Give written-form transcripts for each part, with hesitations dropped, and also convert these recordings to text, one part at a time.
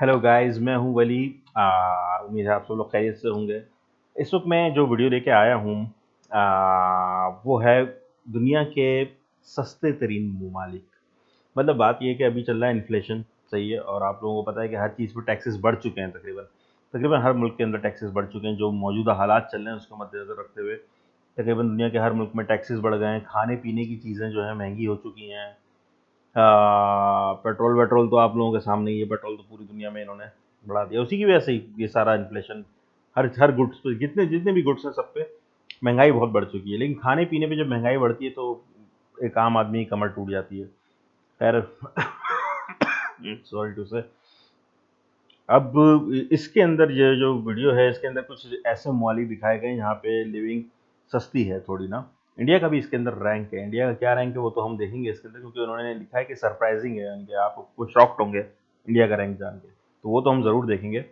Hello guys, मैं हूं वली। उम्मीद है आप सब लोग खैरियत से होंगे। इस वक्त मैं जो वीडियो लेके आया हूं वो है दुनिया के सस्ते तरीन ममालिक। मतलब बात ये है कि अभी चल रहा है इन्फ्लेशन, सही है, और आप लोगों को पता है कि हर चीज़ पर टैक्सेस बढ़ चुके हैं। तकरीबन तकरीबन हर मुल्क के अंदर टैक्सेस बढ़ चुके हैं। जो मौजूदा हालात चल रहे हैं उसको मद्देनज़र रखते हुए तकरीबन दुनिया के हर मुल्क में टैक्सेस बढ़ गए हैं। खाने पीने की चीज़ें जो है महंगी हो चुकी हैं। पेट्रोल वेट्रोल तो आप लोगों के सामने ही है। पेट्रोल तो पूरी दुनिया में इन्होंने बढ़ा दिया। उसी की वजह से ही ये सारा इन्फ्लेशन हर गुड्स पे, जितने जितने भी गुड्स हैं सब पे महंगाई बहुत बढ़ चुकी है। लेकिन खाने पीने पे जब महंगाई बढ़ती है तो एक आम आदमी की कमर टूट जाती है। खैर सॉरी टू से। अब इसके अंदर ये जो वीडियो है इसके अंदर कुछ ऐसे मवालिक दिखाए गए यहाँ पे लिविंग सस्ती है थोड़ी ना। इंडिया का भी इसके अंदर रैंक है। इंडिया का क्या रैंक है वो तो हम देखेंगे इसके अंदर, क्योंकि उन्होंने लिखा है कि सरप्राइजिंग है, यानी कि आप कुछ शॉक्ड होंगे इंडिया का रैंक जान के। तो वो तो हम ज़रूर देखेंगे।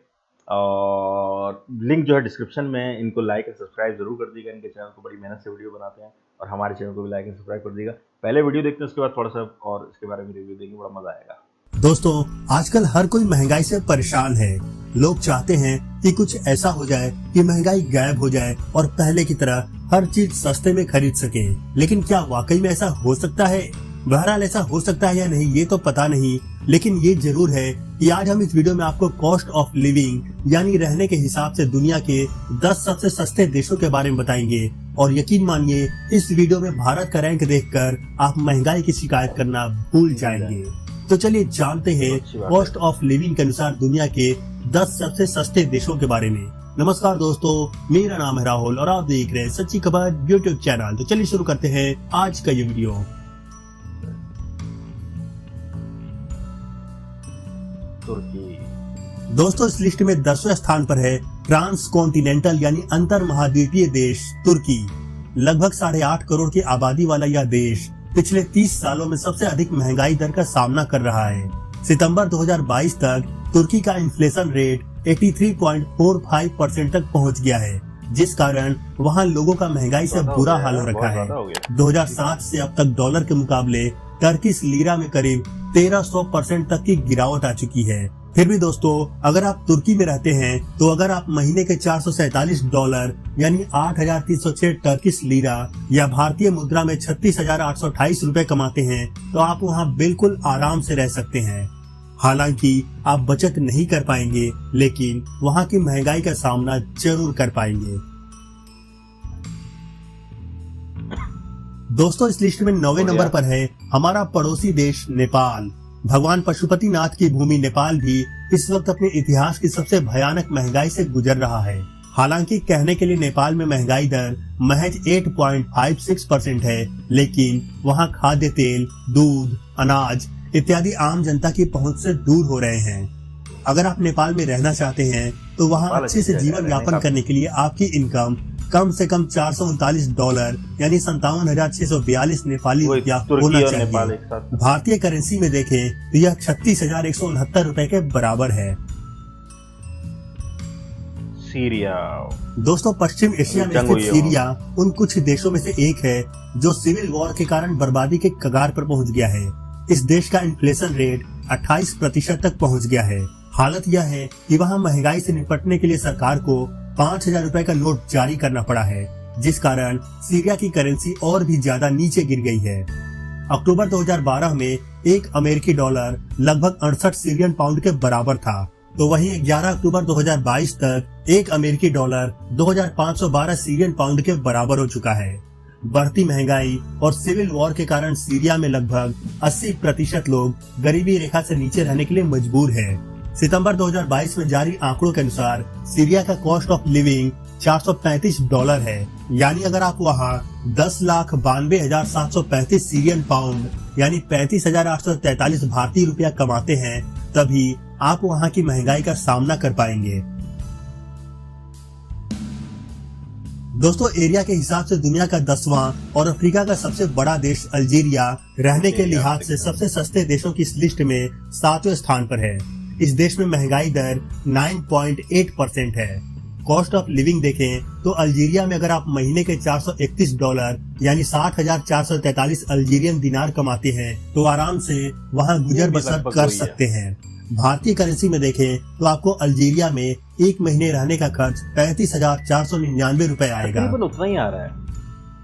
और लिंक जो है डिस्क्रिप्शन में, इनको लाइक एंड सब्सक्राइब जरूर कर दीजिएगा। इनके चैनल को बड़ी मेहनत से वीडियो बनाते हैं और हमारे चैनल को भी लाइक एंड सब्सक्राइब कर दीजिएगा। पहले वीडियो देखते हैं, उसके बाद थोड़ा सा और इसके बारे में रिव्यू देंगे, बड़ा मजा आएगा। दोस्तों, आजकल हर कोई महंगाई से परेशान है। लोग चाहते हैं कि कुछ ऐसा हो जाए कि महंगाई गायब हो जाए और पहले की तरह हर चीज सस्ते में खरीद सके। लेकिन क्या वाकई में ऐसा हो सकता है? बहरहाल ऐसा हो सकता है या नहीं ये तो पता नहीं, लेकिन ये जरूर है कि आज हम इस वीडियो में आपको कॉस्ट ऑफ लिविंग यानी रहने के हिसाब से दुनिया के 10 सबसे सस्ते देशों के बारे में बताएंगे। और यकीन मानिए, इस वीडियो में भारत का रैंक देखकर आप महंगाई की शिकायत करना भूल जाएंगे। तो चलिए जानते हैं कॉस्ट ऑफ लिविंग के अनुसार दुनिया के 10 सबसे सस्ते देशों के बारे में। नमस्कार दोस्तों, मेरा नाम है राहुल और आप देख रहे हैं सच्ची खबर यूट्यूब चैनल। तो चलिए शुरू करते हैं आज का ये वीडियो। तुर्की। दोस्तों, इस लिस्ट में 10वें स्थान पर है ट्रांस कॉन्टिनेंटल यानी अंतर महाद्वीपीय देश तुर्की। लगभग 8.5 करोड़ की आबादी वाला यह देश पिछले 30 सालों में सबसे अधिक महंगाई दर का सामना कर रहा है। सितंबर 2022 तक तुर्की का इन्फ्लेशन रेट 83.45% तक पहुंच गया है, जिस कारण वहां लोगों का महंगाई से बुरा हाल हो रखा है। 2007 से अब तक डॉलर के मुकाबले टर्किश लीरा में करीब 1300% तक की गिरावट आ चुकी है। फिर भी दोस्तों, अगर आप तुर्की में रहते हैं तो अगर आप महीने के $447 यानी 8,306 टर्किश लीरा या भारतीय मुद्रा में 36,828 रुपए कमाते हैं तो आप वहां बिल्कुल आराम से रह सकते हैं। हालांकि आप बचत नहीं कर पाएंगे, लेकिन वहां की महंगाई का सामना जरूर कर पाएंगे। दोस्तों, इस लिस्ट में 9वें नंबर पर है हमारा पड़ोसी देश नेपाल। भगवान पशुपतिनाथ की भूमि नेपाल भी इस वक्त अपने इतिहास की सबसे भयानक महंगाई से गुजर रहा है। हालांकि कहने के लिए नेपाल में महंगाई दर महज 8.56% है, लेकिन वहां खाद्य तेल, दूध, अनाज इत्यादि आम जनता की पहुंच से दूर हो रहे हैं। अगर आप नेपाल में रहना चाहते हैं तो वहां अच्छे से जीवन यापन करने के लिए आपकी इनकम कम से कम $439 यानी 57,642 नेपाली रुपया होना चाहिए। भारतीय करेंसी में देखें तो यह 36,169 रुपए के बराबर है। सीरिया। दोस्तों, पश्चिम एशिया में स्थित सीरिया उन कुछ देशों में से एक है जो सिविल वॉर के कारण बर्बादी के कगार पर पहुंच गया है। इस देश का इन्फ्लेशन रेट 28% तक पहुंच गया है। हालत यह है कि वहां महंगाई से निपटने के लिए सरकार को 5,000 रुपए का नोट जारी करना पड़ा है, जिस कारण सीरिया की करेंसी और भी ज्यादा नीचे गिर गई है। अक्टूबर 2012 में एक अमेरिकी डॉलर लगभग 68 सीरियन पाउंड के बराबर था, तो वहीं 11 अक्टूबर 2022 तक एक अमेरिकी डॉलर 2,512 सीरियन पाउंड के बराबर हो चुका है। बढ़ती महंगाई और सिविल वॉर के कारण सीरिया में लगभग 80% लोग गरीबी रेखा से नीचे रहने के लिए मजबूर है। सितंबर 2022 में जारी आंकड़ों के अनुसार सीरिया का कॉस्ट ऑफ लिविंग $435 है। यानी अगर आप वहां 10,92,735 सीरियन पाउंड यानी 35,843 भारतीय रुपया कमाते हैं, तभी आप वहां की महंगाई का सामना कर पाएंगे। दोस्तों, एरिया के हिसाब से दुनिया का 10वां और अफ्रीका का सबसे बड़ा देश अल्जीरिया रहने के लिहाज से सबसे सस्ते देशों की इस लिस्ट में 7वें स्थान पर है। इस देश में महंगाई दर 9.8% है। कॉस्ट ऑफ लिविंग देखें तो अल्जीरिया में अगर आप महीने के $431 यानी 60,443 अल्जीरियन दिनार कमाते हैं तो आराम से वहां गुजर बसर कर सकते हैं। भारतीय करेंसी में देखें तो आपको अल्जीरिया में एक महीने रहने का खर्च 35,499 रुपए आएगा। तकरीबन उतना ही आ रहा है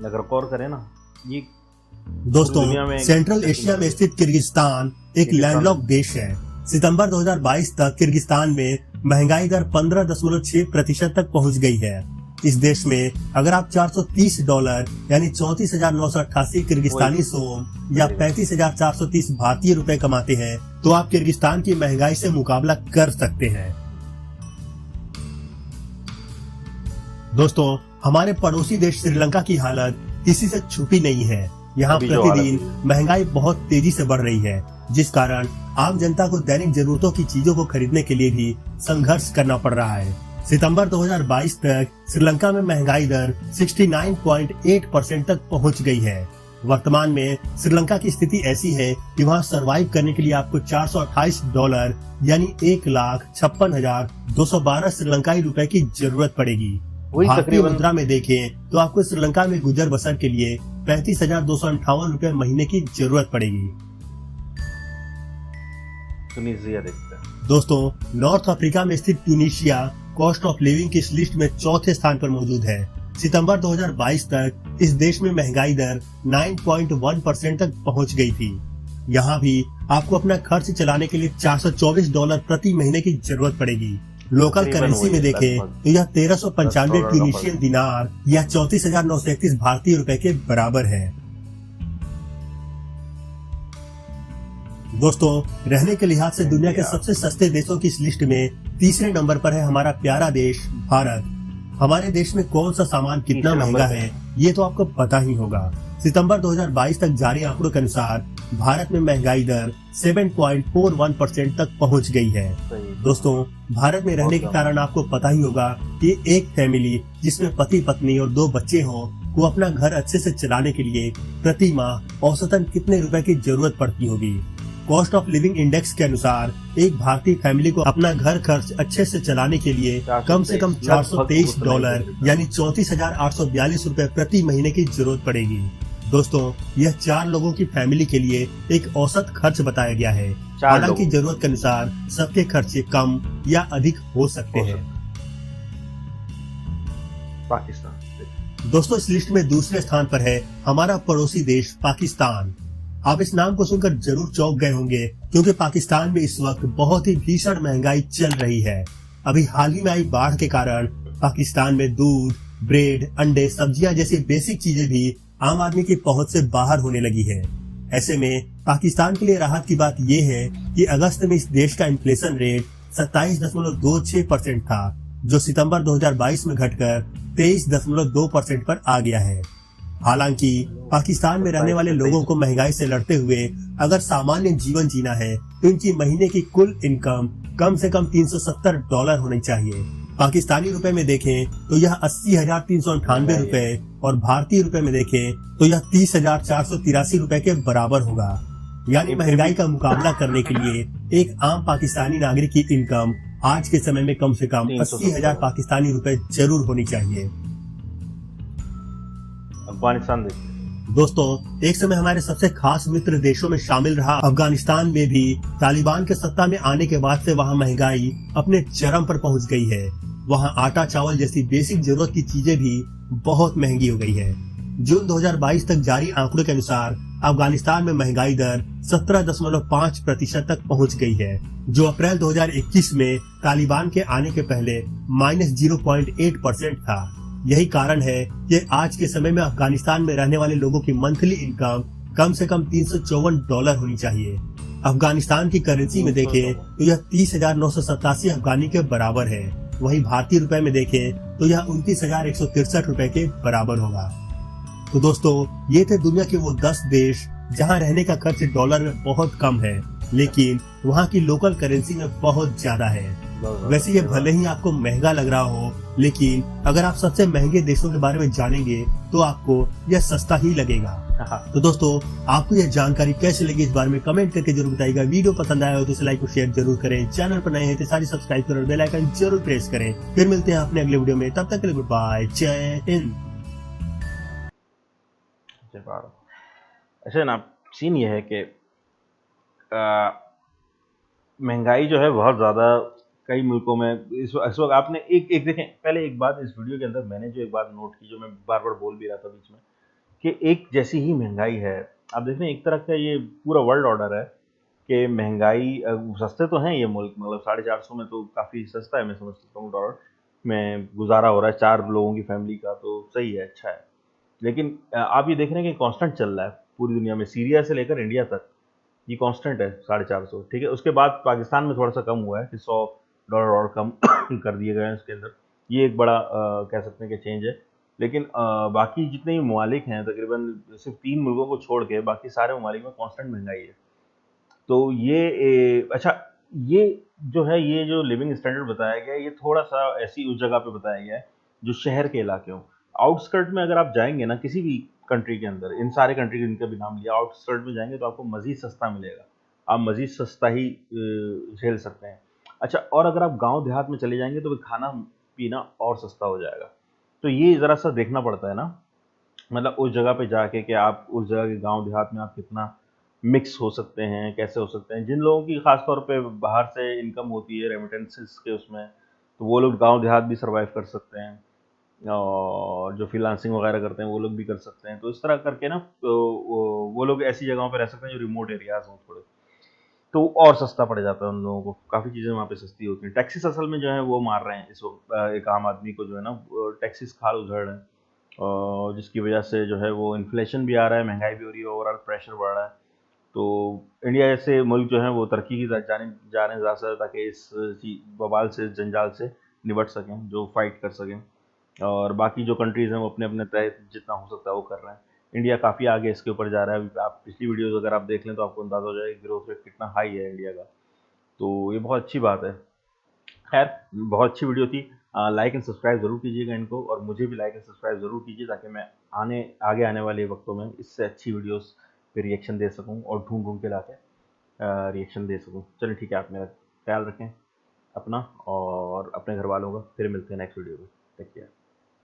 अगर गौर करें ना। ये दोस्तों, सेंट्रल एशिया में स्थित किर्गिस्तान एक लैंडलॉक देश है। सितंबर 2022 तक किर्गिस्तान में महंगाई दर 15.6% तक पहुंच गई है। इस देश में अगर आप $430 यानी 34,988 किर्गिस्तानी सोम या 35,430 भारतीय रुपए कमाते हैं तो आप किर्गिस्तान की महंगाई से मुकाबला कर सकते हैं। दोस्तों, हमारे पड़ोसी देश श्रीलंका की हालत किसी से छुपी नहीं है। यहाँ प्रतिदिन महंगाई बहुत तेजी से बढ़ रही है, जिस कारण आम जनता को दैनिक जरूरतों की चीजों को खरीदने के लिए भी संघर्ष करना पड़ रहा है। सितंबर 2022 तक श्रीलंका में महंगाई दर 69.8% तक पहुंच गई है। वर्तमान में श्रीलंका की स्थिति ऐसी है कि वहां सरवाइव करने के लिए आपको $428 यानी 1,56,212 श्रीलंकाई रुपए की जरूरत पड़ेगी। भारतीय मुद्रा में देखें तो आपको श्रीलंका में गुजर बसर के लिए 35,258 रुपए महीने की जरूरत पड़ेगी। दोस्तों, नॉर्थ अफ्रीका में स्थित ट्यूनीशिया कॉस्ट ऑफ लिविंग की इस लिस्ट में चौथे स्थान पर मौजूद है। सितंबर 2022 तक इस देश में महंगाई दर 9.1% तक पहुंच गई थी। यहाँ भी आपको अपना खर्च चलाने के लिए $424 प्रति महीने की जरूरत पड़ेगी। लोकल करेंसी में देखें तो यह 1395 ट्यूनीशियन दिनार या 34,931 भारतीय रुपए के बराबर है। दोस्तों, रहने के लिहाज से दुनिया के सबसे सस्ते देशों की इस लिस्ट में तीसरे नंबर पर है हमारा प्यारा देश भारत। हमारे देश में कौन सा सामान कितना महंगा है ये तो आपको पता ही होगा। सितंबर 2022 तक जारी आंकड़ों के अनुसार भारत में महंगाई दर 7.41% तक पहुंच गई है। दोस्तों, भारत में रहने के कारण आपको पता ही होगा कि एक फैमिली जिसमें पति पत्नी और 2 बच्चे हों वो अपना घर अच्छे से चलाने के लिए प्रति माह औसतन कितने रुपए की जरूरत पड़ती होगी। कॉस्ट ऑफ लिविंग इंडेक्स के अनुसार एक भारतीय फैमिली को अपना घर खर्च अच्छे से चलाने के लिए कम से कम $423 यानी 34,842 रुपए प्रति महीने की जरूरत पड़ेगी। दोस्तों, यह 4 लोगों की फैमिली के लिए एक औसत खर्च बताया गया है। हालांकि जरूरत के अनुसार सबके खर्चे कम या अधिक हो सकते हैं। पाकिस्तान। दोस्तों, इस लिस्ट में दूसरे स्थान पर है हमारा पड़ोसी देश पाकिस्तान। आप इस नाम को सुनकर जरूर चौंक गए होंगे क्योंकि पाकिस्तान में इस वक्त बहुत ही भीषण महंगाई चल रही है। अभी हाल ही में आई बाढ़ के कारण पाकिस्तान में दूध, ब्रेड, अंडे, सब्जियां जैसी बेसिक चीजें भी आम आदमी की पहुंच से बाहर होने लगी है। ऐसे में पाकिस्तान के लिए राहत की बात यह है कि अगस्त में इस देश का इन्फ्लेशन रेट 27.26% था, जो सितंबर 2022 में घटकर 23.2% पर आ गया है। हालांकि पाकिस्तान में रहने वाले लोगों को महंगाई से लड़ते हुए अगर सामान्य जीवन जीना है तो इनकी महीने की कुल इनकम कम से कम $370 होनी चाहिए। पाकिस्तानी रुपए में देखें तो यह 80,398 रुपए और भारतीय रुपए में देखें तो यह 30,483 रुपए के बराबर होगा। यानी महंगाई का मुकाबला करने के लिए एक आम पाकिस्तानी नागरिक की इनकम आज के समय में कम से कम 80,000 पाकिस्तानी रुपए जरूर होनी चाहिए। अफगानिस्तान दोस्तों, एक समय हमारे सबसे खास मित्र देशों में शामिल रहा अफगानिस्तान में भी तालिबान के सत्ता में आने के बाद से वहाँ महंगाई अपने चरम पर पहुँच गई है। वहाँ आटा चावल जैसी बेसिक जरूरत की चीजें भी बहुत महंगी हो गई है। जून 2022 तक जारी आंकड़ों के अनुसार अफगानिस्तान में महंगाई दर 17.5% तक पहुँच गई है, जो अप्रैल 2021 में तालिबान के आने के पहले -0.8% था। यही कारण है कि आज के समय में अफगानिस्तान में रहने वाले लोगों की मंथली इनकम कम से कम $354 होनी चाहिए। अफगानिस्तान की करेंसी में देखें तो यह 30,987 अफगानी के बराबर है। वहीं भारतीय रुपए में देखें तो यह 29,163 रुपए के बराबर होगा। तो दोस्तों, ये थे दुनिया के वो 10 देश जहां रहने का खर्च डॉलर में बहुत कम है, लेकिन वहां की लोकल करेंसी में बहुत ज्यादा है। वैसे ये भले ही आपको महंगा लग रहा हो, लेकिन अगर आप सबसे महंगे देशों के बारे में जानेंगे तो आपको यह सस्ता ही लगेगा। तो दोस्तों, आपको यह जानकारी कैसे लगी इस बारे में कमेंट करके जरूर बताइएगा। वीडियो पसंद आया हो तो इसे लाइक और शेयर जरूर करें। चैनल पर नए हैं तो सारी सब्सक्राइब करें और बेल आइकन जरूर प्रेस करें। फिर मिलते हैं अपने अगले वीडियो में, तब तक के लिए गुड बाय, जय हिंद। ऐसे ना सीन ये है कि महंगाई जो है बहुत ज़्यादा कई मुल्कों में इस वक्त आपने एक एक देखें, पहले एक बात इस वीडियो के अंदर मैंने जो एक बात नोट की, जो मैं बार बार बोल भी रहा था बीच में, कि एक जैसी ही महंगाई है, आप देख रहे हैं एक तरह का ये पूरा वर्ल्ड ऑर्डर है कि महंगाई सस्ते तो हैं ये मुल्क, मतलब 450 में तो काफ़ी सस्ता है, मैं समझ सकता हूँ डॉलर में गुजारा हो रहा है 4 लोगों की फैमिली का, तो सही है, अच्छा है। लेकिन आप ये देख रहे हैं कि कांस्टेंट चल रहा है पूरी दुनिया में, सीरिया से लेकर इंडिया तक ये कांस्टेंट है 450। ठीक है, उसके बाद पाकिस्तान में थोड़ा सा कम हुआ है कि $100 और कम कर दिए गए हैं उसके अंदर, ये एक बड़ा कह सकते हैं कि चेंज है। लेकिन बाकी जितने भी ममालिक हैं, तकरीबन सिर्फ 3 मुल्कों को छोड़ के बाकी सारे ममालिक में कांस्टेंट महंगाई है। तो ये अच्छा, ये जो है, ये जो लिविंग स्टैंडर्ड बताया गया है, ये थोड़ा सा ऐसी उस जगह पे बताया गया है जो शहर के इलाके हों। आउटस्कर्ट में अगर आप जाएंगे ना किसी भी कंट्री के अंदर, इन सारे कंट्री जिनका भी नाम लिया, आउटस्कर्ट में जाएंगे तो आपको मज़ीद सस्ता मिलेगा, आप मज़ीद सस्ता ही झेल सकते हैं। अच्छा, और अगर आप गांव देहात में चले जाएंगे तो फिर खाना पीना और सस्ता हो जाएगा। तो ये ज़रा सा देखना पड़ता है ना, मतलब उस जगह पे जाके कि आप उस जगह के गांव देहात में आप कितना मिक्स हो सकते हैं, कैसे हो सकते हैं। जिन लोगों की खास तौर पे बाहर से इनकम होती है रेमिटेंसेस के उसमें, तो वो लोग गांव देहात भी सर्वाइव कर सकते हैं, और जो फ्रीलांसिंग वगैरह करते हैं वो लोग भी कर सकते हैं। तो इस तरह करके ना, तो वो लोग ऐसी जगहों पे रह सकते हैं जो रिमोट एरियाज हों थोड़े, तो और सस्ता पड़ जाता है उन लोगों को, काफ़ी चीज़ें वहाँ पे सस्ती होती हैं। टैक्सीज असल में जो है वो मार रहे हैं इस वक्त, एक आम आदमी को जो है ना, टैक्सीज खाल उधड़ रहे हैं, और जिसकी वजह से जो है वो इन्फ्लेशन भी आ रहा है, महंगाई भी हो रही है, ओवरऑल प्रेशर बढ़ रहा है। तो इंडिया जैसे मुल्क जो है वो तरक्की की तरफ जाने जा रहे हैं ज़्यादा से ज़्यादा, ताकि इस बवाल से, इस जंजाल से निपट सकें, जो फाइट कर सकें। और बाकी जो कंट्रीज़ हैं वो अपने अपने तय जितना हो सकता है वो कर रहे हैं। इंडिया काफ़ी आगे इसके ऊपर जा रहा है। अभी आप पिछली वीडियोज़ अगर आप देख लें तो आपको अंदाज़ा हो जाएगा ग्रोथ रेट कितना हाई है इंडिया का। तो ये बहुत अच्छी बात है। खैर, बहुत अच्छी वीडियो थी। लाइक एंड सब्सक्राइब ज़रूर कीजिएगा इनको, और मुझे भी लाइक एंड सब्सक्राइब ज़रूर कीजिए, ताकि मैं आगे आने वाले वक्तों में इससे अच्छी वीडियोस पे रिएक्शन दे सकूं, और ढूंढ ढूंढ के लाके रिएक्शन दे सकूं। चलिए ठीक है, आप मेरा ख्याल रखें अपना और अपने घर वालों का। फिर मिलते हैं नेक्स्ट वीडियो में। Take care.